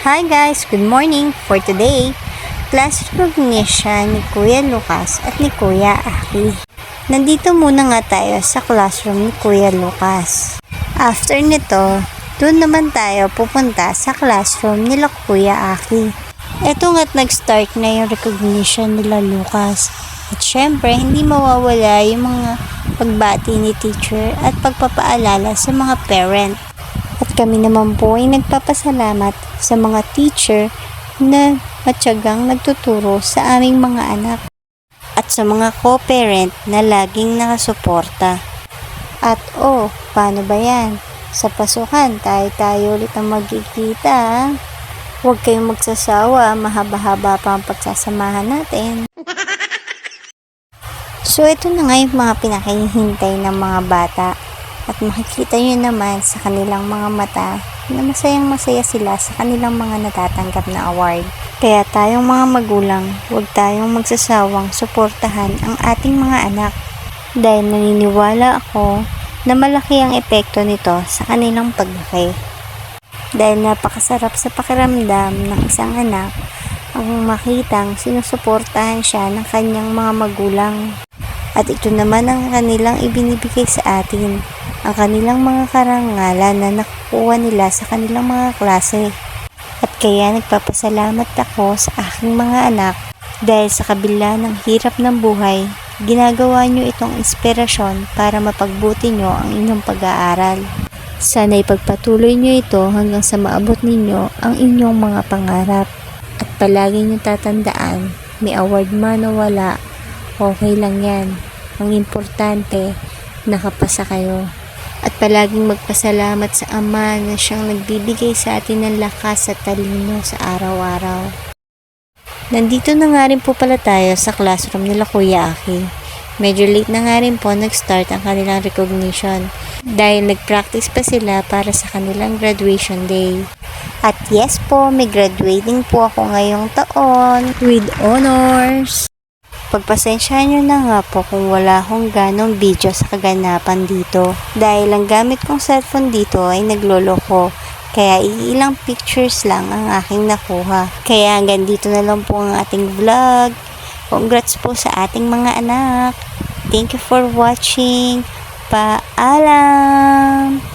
Hi guys, good morning. For today, class recognition ni Kuya Lucas at ni Kuya Aki. Nandito muna nga tayo sa classroom ni Kuya Lucas. After nito, doon naman tayo pupunta sa classroom nila Kuya Aki. Eto nga't nag-start na yung recognition nila Lucas. At syempre, hindi mawawala yung mga pagbati ni teacher at pagpapaalala sa mga parent. At kami naman po ay nagpapasalamat sa mga teacher na matyagang nagtuturo sa aming mga anak at sa mga co-parent na laging nakasuporta. At paano ba yan? Sa pasukan, tayo ulit ang magkikita. Huwag kayong magsasawa, mahaba-haba pa ang pagsasamahan natin. So, ito na nga yung mga pinakahihintay ng mga bata. At makikita nyo naman sa kanilang mga mata na masayang-masaya sila sa kanilang mga natatanggap na award. Kaya tayong mga magulang, huwag tayong magsasawang suportahan ang ating mga anak. Dahil naniniwala ako na malaki ang epekto nito sa kanilang paglaki. Dahil napakasarap sa pakiramdam ng isang anak ang makitang sinusuportahan siya ng kanyang mga magulang. At ito naman ang kanilang ibinibigay sa atin, ang kanilang mga karangalan na nakukuha nila sa kanilang mga klase. At kaya nagpapasalamat ako sa aking mga anak dahil sa kabila ng hirap ng buhay, ginagawa nyo itong inspirasyon para mapagbuti nyo ang inyong pag-aaral. Sana ipagpatuloy nyo ito hanggang sa maabot ninyo ang inyong mga pangarap. At palagi nyo tatandaan, may award man o wala, okay lang yan. Ang importante, nakapasa kayo. At palaging magpasalamat sa Ama na siyang nagbibigay sa atin ng lakas at talino sa araw-araw. Nandito na nga rin po pala tayo sa classroom nila Kuya Aki. Medyo late na nga rin po nag-start ang kanilang recognition dahil nag-practice pa sila para sa kanilang graduation day. At yes po, may graduating po ako ngayong taon with honors. Pagpasensyahan nyo na nga po kung wala akong ganong video sa kaganapan dito. Dahil ang gamit kong cellphone dito ay nagloloko. Kaya iilang pictures lang ang aking nakuha. Kaya hanggang dito na lang po ang ating vlog. Congrats po sa ating mga anak. Thank you for watching. Paalam!